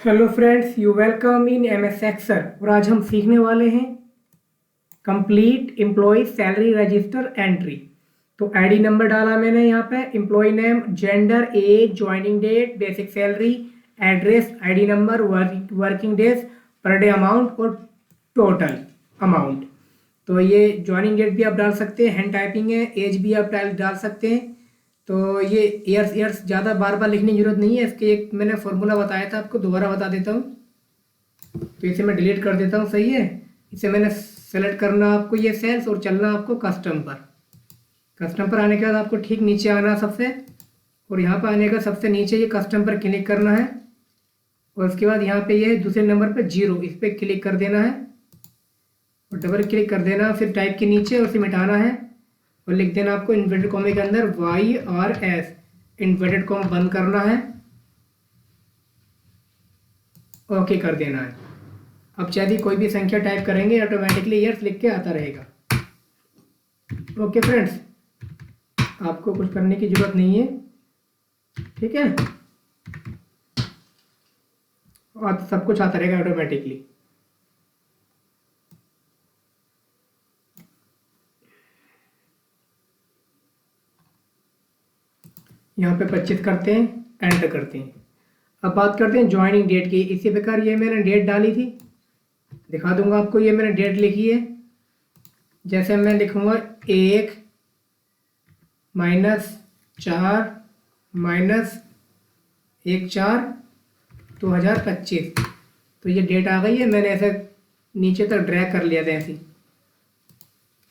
Hello friends, you welcome in MS Excel. और आज हम सीखने वाले हैं complete employ salary register entry. तो आईडी नंबर डाला मैंने यहाँ पे, employ name, gender, age, joining date, basic salary, address, ID number, working days, per day amount और टोटल अमाउंट। तो ये ज्वाइनिंग डेट भी आप डाल सकते हैं, हैंड टाइपिंग है, एज भी आप डाल सकते हैं। तो ये ईयर्स ज़्यादा बार बार लिखने की जरूरत नहीं है। इसके एक मैंने फॉर्मूला बताया था, आपको दोबारा बता देता हूँ। तो इसे मैं डिलीट कर देता हूँ, सही है। इसे मैंने सेलेक्ट करना आपको ये सेल्स और चलना आपको कस्टम पर। कस्टम पर आने के बाद आपको ठीक नीचे आना सबसे, और यहाँ पर आने का सबसे नीचे ये कस्टम पर क्लिक करना है। और उसके बाद यहाँ पे ये दूसरे नंबर पे 0, इस पर क्लिक कर देना है और डबल क्लिक कर देना। फिर टाइप के नीचे उसे मिटाना है और लिख देना आपको इन्वर्टेड कॉमे के अंदर YRS, इन्वर्टेड कॉम बंद करना है, ओके कर देना है। अब चाहे कोई भी संख्या टाइप करेंगे ऑटोमेटिकली ईयर्स लिख के आता रहेगा। ओके फ्रेंड्स, आपको कुछ करने की जरूरत नहीं है, ठीक है। और सब कुछ आता रहेगा ऑटोमेटिकली। यहाँ पे 25 करते हैं, एंटर करते हैं। अब बात करते हैं ज्वाइनिंग डेट की। इसी प्रकार ये मैंने डेट डाली थी, दिखा दूंगा आपको। ये मैंने डेट लिखी है, जैसे मैं लिखूंगा 1-4-2025। तो ये डेट आ गई है, मैंने ऐसे नीचे तक ड्रैग कर लिया था ऐसे।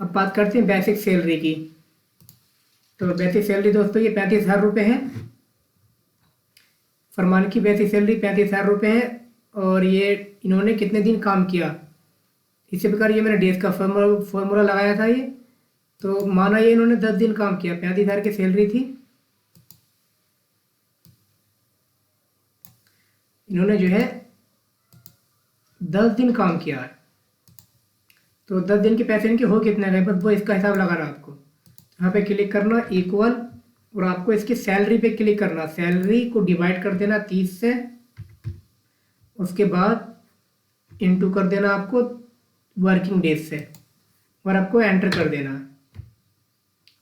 अब बात करते हैं बेसिक सैलरी की। तो बेसिक सैलरी दोस्तों ये 35,000 रुपये है। फरमान की बेसिक सैलरी 35,000 रुपये है। और ये इन्होंने कितने दिन काम किया, इसी प्रकार ये मैंने डेज का फॉर्मूला लगाया था ये। तो माना ये इन्होंने 10 दिन काम किया, 35,000 की सैलरी थी, इन्होंने जो है 10 दिन काम किया है। तो 10 दिन के पैसे इनके हो कितने गए, बस वो इसका हिसाब लगाना आपको। यहाँ पे क्लिक करना इक्वल, और आपको इसकी सैलरी पे क्लिक करना, सैलरी को डिवाइड कर देना 30 से, उसके बाद इनटू कर देना आपको वर्किंग डेज से, और आपको एंटर कर देना।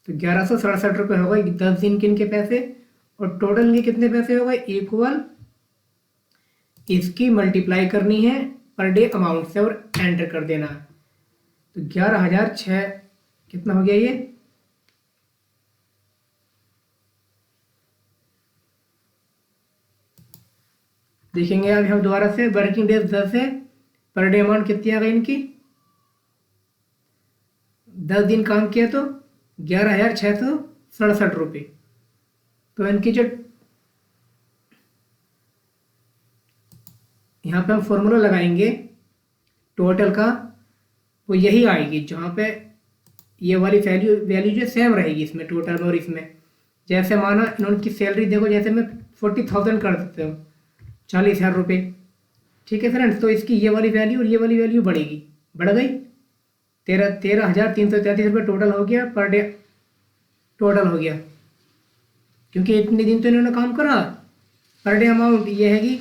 तो 1167 रुपये हो गए 10 दिन के इनके पैसे। और टोटल इनके कितने पैसे हो गए, इक्वल इसकी मल्टीप्लाई करनी है पर डे अमाउंट से और एंटर कर देना। तो 11,006 कितना हो गया ये, देखेंगे अभी हम दोबारा से। वर्किंग डेज 10 है, पर डे अमाउंट कितनी आ गई इनकी, 10 दिन काम किया तो 11,667 रुपये। तो इनकी जो यहाँ पे हम फॉर्मूला लगाएंगे टोटल का, वो यही आएगी, जहाँ पे ये वाली वैल्यू जो सेम रहेगी इसमें टोटल में और इसमें। जैसे माना इन्होंने की सैलरी देखो, जैसे मैं 40,000 कर देता हूँ, 40,000 रुपये, ठीक है फ्रेंड्स। तो इसकी ये वाली वैल्यू और ये वाली वैल्यू बढ़ेगी, बढ़ गई 13,333 रुपये टोटल हो गया, पर डे टोटल हो गया, क्योंकि इतने दिन तो इन्होंने काम करा। पर डे अमाउंट ये है कि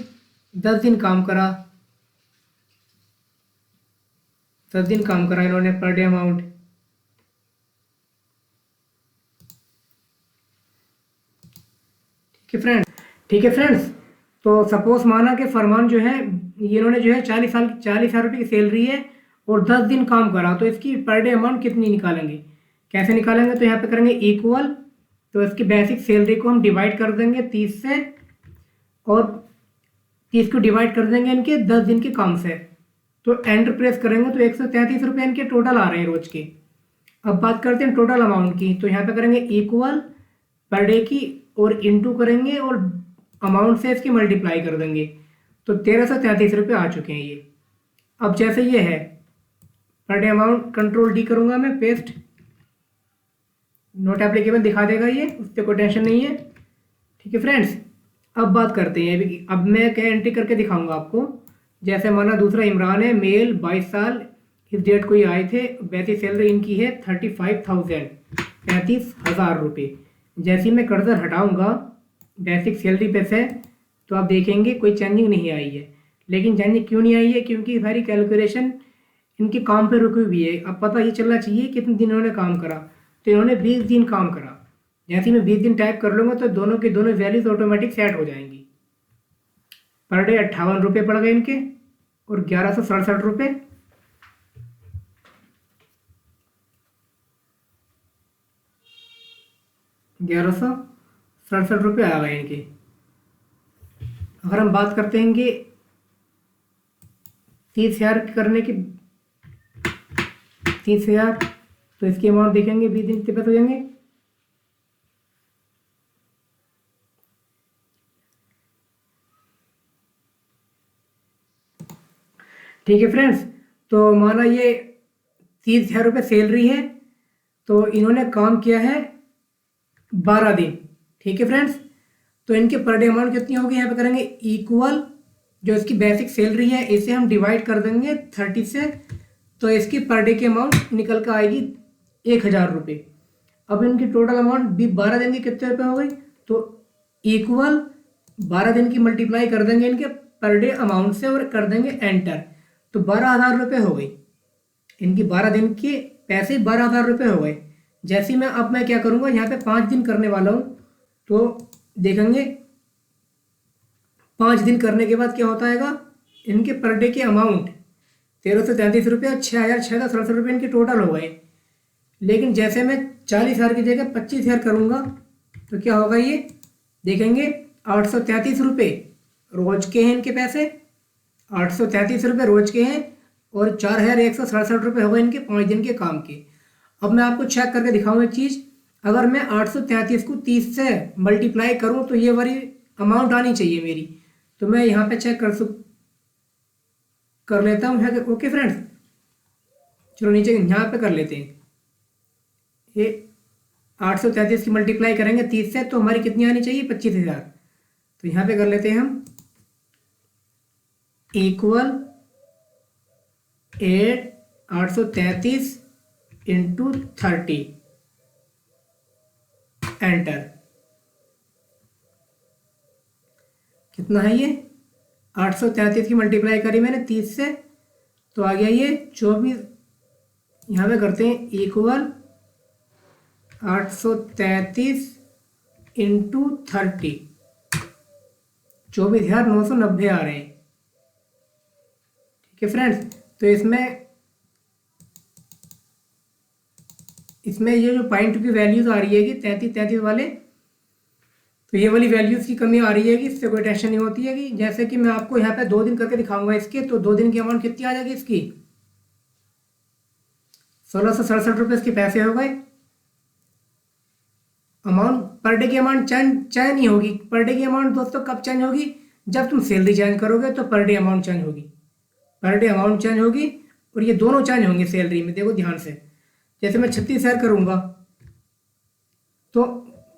10 दिन काम करा, 10 दिन काम करा इन्होंने, पर डे अमाउंट। ठीक है फ्रेंड्स। तो सपोज माना कि फरमान जो है ये इन्होंने जो है 40,000 रुपये की सैलरी है और 10 दिन काम करा, तो इसकी पर डे अमाउंट कितनी निकालेंगे, कैसे निकालेंगे। तो यहाँ पे करेंगे इक्वल, तो इसकी बेसिक सैलरी को हम डिवाइड कर देंगे 30 से, और 30 को डिवाइड कर देंगे इनके 10 दिन के काम से। तो एंटर प्रेस करेंगे तो 133 रुपये इनके टोटल आ रहे हैं रोज के। अब बात करते हैं टोटल अमाउंट की। तो यहाँ पे करेंगे इक्वल पर डे की, और इनटू करेंगे और अमाउंट से इसकी मल्टीप्लाई कर देंगे। तो 1,333 रुपये आ चुके हैं ये। अब जैसे ये है पर डे अमाउंट, कंट्रोल डी करूँगा मैं, पेस्ट, नोट एप्लीकेबल दिखा देगा ये, उस पर कोई टेंशन नहीं है, ठीक है फ्रेंड्स। अब बात करते हैं अभी, अब मैं क्या एंट्री करके दिखाऊंगा आपको। जैसे माना दूसरा इमरान है, मेल, 22 साल, इस डेट को ये आए थे, बेसिक सैलरी इनकी है 35,000, 35,000 रुपये। जैसे ही मैं कर्सर हटाऊंगा बेसिक सैलरी पे से, तो आप देखेंगे कोई चेंजिंग नहीं आई है। लेकिन चेंजिंग क्यों नहीं आई है? क्योंकि सारी कैलकुलेशन इनके काम पे रुकी हुई है। अब पता ये चलना चाहिए कितने दिन इन्होंने काम करा। तो इन्होंने 20 दिन काम करा। जैसे ही मैं 20 दिन टाइप कर लूँगा तो दोनों के दोनों वैल्यूज ऑटोमेटिक सेट हो जाएंगी। पर डे 58 रुपये पड़ गए इनके और 1167 रुपये। 1167 रुपये आ गए इनके। अगर हम बात करते हैं कि 30,000 करने की, 30,000, तो इसकी अमाउंट देखेंगे 20 दिन कितने पैसे हो जाएंगे। ठीक है फ्रेंड्स, तो माना ये 30,000 रुपये सैलरी है, तो इन्होंने काम किया है 12 दिन। ठीक है फ्रेंड्स, तो इनके पर डे अमाउंट कितनी होगी यहाँ पे करेंगे इक्वल, जो इसकी बेसिक सैलरी है इसे हम डिवाइड कर देंगे 30 से, तो इसकी पर डे की अमाउंट निकल कर आएगी 1,000 रुपये। अब इनकी टोटल अमाउंट भी 12 दिन की कितने रुपये हो गई, तो इक्वल 12 दिन की मल्टीप्लाई कर देंगे इनके पर डे अमाउंट से और कर देंगे एंटर, तो 12,000 रुपये हो गई इनकी। 12 दिन के पैसे 12,000 रुपये हो गए। जैसे मैं अब मैं क्या करूँगा, यहाँ पे 5 दिन करने वाला हूँ, तो देखेंगे 5 दिन करने के बाद क्या होता है, इनके पर डे के अमाउंट 1,333 रुपये और 6,667 रुपये इनके टोटल हो गए। लेकिन जैसे मैं 40,000 की जगह 25,000 करूँगा तो क्या होगा, ये देखेंगे 833 रुपये रोज के हैं इनके पैसे, 833 रुपये रोज के हैं और 4,167 रुपये हो गए इनके 5 दिन के काम के। अब मैं आपको चेक करके दिखाऊँ एक चीज़, अगर मैं 833 को 30 से मल्टीप्लाई करूँ तो ये वाली अमाउंट आनी चाहिए मेरी। तो मैं यहाँ पे चेक कर लेता हूँ। ओके फ्रेंड्स, चलो नीचे यहाँ पे कर लेते हैं। ये 833 की मल्टीप्लाई करेंगे 30 से तो हमारी कितनी आनी चाहिए, 25,000। तो यहाँ पे कर लेते हैं हम इक्वल 833 इंटू 30 एंटर। कितना है ये, 833 की मल्टीप्लाई करी मैंने 30 से, तो आ गया ये 24। यहाँ पे करते हैं इक्वल 833 इंटू 30, 24,990 आ रहे हैं। ठीक है फ्रेंड्स, तो इसमें ये जो पॉइंट की वैल्यूज आ रही है कि 33 वाले, तो ये वाली वैल्यूज की कमी आ रही है कि इससे कोई टेंशन नहीं होती है। कि जैसे कि मैं आपको यहाँ पे 2 दिन करके दिखाऊंगा इसके, तो 2 दिन की अमाउंट कितनी आ जाएगी इसकी, 1,667 रुपये इसके पैसे हो गए। अमाउंट पर डे की अमाउंट चेंज नहीं होगी। पर डे की अमाउंट दोस्तों कब चेंज होगी, जब तुम सैलरी चेंज करोगे तो पर डे अमाउंट चेंज होगी। पर डे अमाउंट चेंज होगी और ये दोनों चेंज होंगे सैलरी में। देखो ध्यान से, जैसे मैं 36,000 करूँगा तो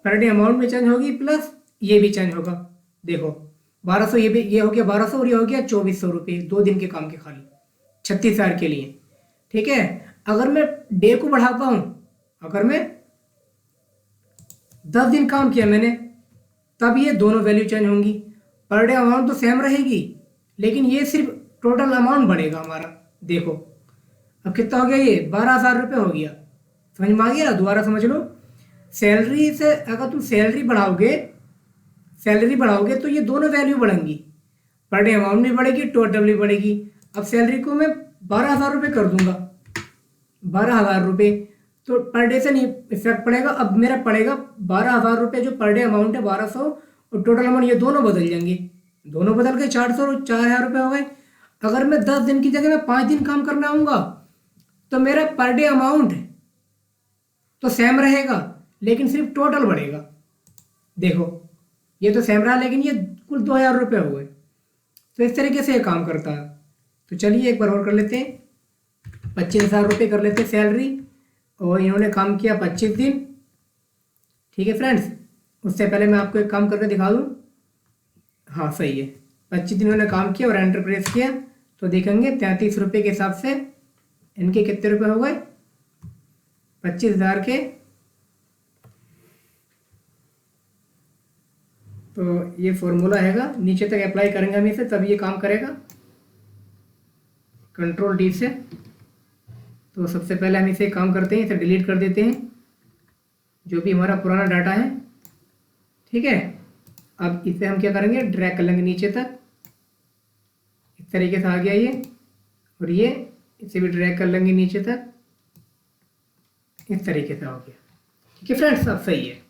पर डे अमाउंट में चेंज होगी प्लस ये भी चेंज होगा। देखो 1200, ये हो गया 1200 और ये हो गया 2,400 रुपये 2 दिन के काम के खाली 36,000 के लिए। ठीक है, अगर मैं डे को बढ़ाता हूँ, अगर मैं 10 दिन काम किया मैंने, तब ये दोनों वैल्यू चेंज होंगी। पर डे अमाउंट तो सेम रहेगी, लेकिन ये सिर्फ टोटल अमाउंट बढ़ेगा हमारा। देखो अब कितना हो गया, ये 12,000 रुपये हो गया। समझ में आ गया, दोबारा समझ लो। सैलरी से अगर तुम सैलरी बढ़ाओगे तो ये दोनों वैल्यू बढ़ेंगी, पर डे अमाउंट भी बढ़ेगी, टोटल भी बढ़ेगी। अब सैलरी को मैं 12,000 रुपये कर दूंगा, 12,000 रुपये, तो पर डे से नहीं इफेक्ट पड़ेगा। अब मेरा पड़ेगा 12,000 रुपये, जो पर डे अमाउंट है 1200 और टोटल अमाउंट, ये दोनों बदल जाएंगे। दोनों बदल के 400 और 4,000 रुपये हो गए। अगर मैं 10 दिन की जगह मैं 5 दिन काम करना आऊँगा तो मेरा पर डे अमाउंट तो सेम रहेगा, लेकिन सिर्फ टोटल बढ़ेगा। देखो ये तो सेम रहा, लेकिन ये कुल 2,000 रुपये हो गए। तो इस तरीके से ये काम करता है। तो चलिए एक बार और कर लेते हैं। 25,000 रुपये कर लेते हैं सैलरी, और इन्होंने काम किया 25 दिन। ठीक है फ्रेंड्स, उससे पहले मैं आपको एक काम करके दिखा दूँ। हाँ सही है, 25 दिन इन्होंने काम किया और एंटर प्रेस किया, तो देखेंगे 33 रुपये के हिसाब से इनके कितने रुपए हो गए, 25,000 के तो ये फॉर्मूला हैगा, नीचे तक अप्लाई करेंगे हम इसे, तब ये काम करेगा। कंट्रोल डी से। तो सबसे पहले हम इसे काम करते हैं, इसे डिलीट कर देते हैं, जो भी हमारा पुराना डाटा है। ठीक है, अब इसे हम क्या करेंगे, ड्रैग कर लेंगे नीचे तक, इस तरीके से आ गया ये। और ये इसे भी ड्रैग कर लेंगे नीचे तक, इस तरीके से हो गया। ठीक है फ्रेंड्स, अब सही है।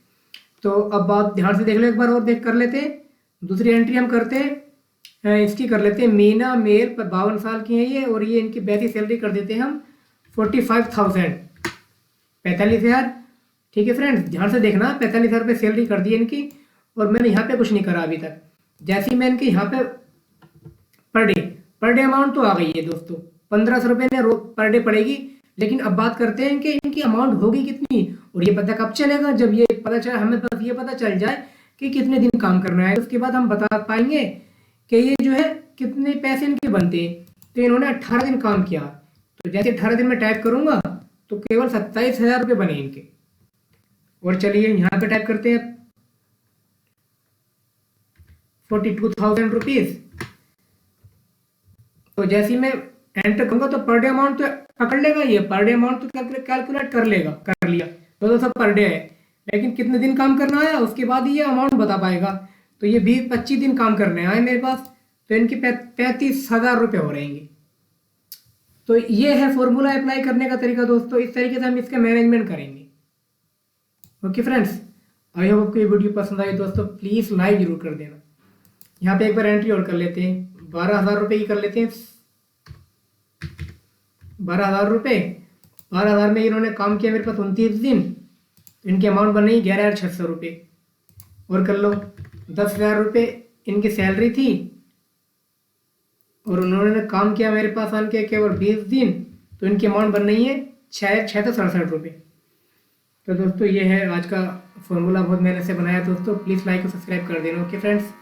तो अब बात ध्यान से देख लो, एक बार और देख कर लेते हैं। दूसरी एंट्री हम करते हैं, इसकी कर लेते हैं। मीना मेल पर 52 साल की है ये, और ये इनकी बेसिक सैलरी कर देते हैं हम 45,000, 45,000। ठीक है फ्रेंड्स, ध्यान से देखना, 45,000 रुपये सैलरी कर दी है इनकी, और मैंने यहाँ पे कुछ नहीं करा अभी तक। जैसे ही मैं इनके यहाँ पे पर डे अमाउंट तो आ गई है दोस्तों, 1,500 रुपये ने पर डे पड़ेगी। लेकिन अब बात करते हैं कि इनकी अमाउंट होगी कितनी, और ये पता कब चलेगा, जब ये पता चला, हमें बस ये पता चल जाए कि कितने दिन काम करना है, उसके बाद हम बता पाएंगे कि ये जो है कितने पैसे इनके बनते हैं। तो इन्होंने 18 दिन काम किया, तो जैसे 18 दिन में टाइप करूंगा तो केवल 27,000 रुपये बने इनके। और चलिए यहाँ पे टाइप करते हैं 42,000 रुपीज। तो जैसे ही मैं एंटर करूंगा तो पर डे अमाउंट तो पकड़ लेगा, ये पर डे अमाउंट तो कैलकुलेट कर लिया, तो सब पर डे है। लेकिन कितने दिन काम करना है उसके बाद ये अमाउंट बता पाएगा। तो ये 20-25 दिन काम करने आए मेरे पास, तो इनके 35,000 रुपये हो रहेंगे। तो ये है फॉर्मूला अप्लाई करने का तरीका दोस्तों, इस तरीके से हम इसका मैनेजमेंट करेंगे। ओके फ्रेंड्स, आई होप आपको ये वीडियो पसंद आई दोस्तों, प्लीज़ लाइक जरूर कर देना। यहाँ पे एक बार एंट्री और कर लेते हैं, 12,000 रुपये की कर लेते हैं। 12,000 रुपये, 12,000 में इन्होंने काम किया मेरे पास 29 दिन, तो इनकी अमाउंट बन रही 11,600 रुपये। और कर लो 10,000 रुपये इनकी सैलरी थी, और उन्होंने काम किया मेरे पास आन के केवल 20 दिन, तो इनकी अमाउंट बन रही है 667 रुपये। तो दोस्तों ये है आज का फॉर्मूला, बहुत मेहनत से बनाया दोस्तों, प्लीज़ लाइक और सब्सक्राइब कर देना। Okay friends.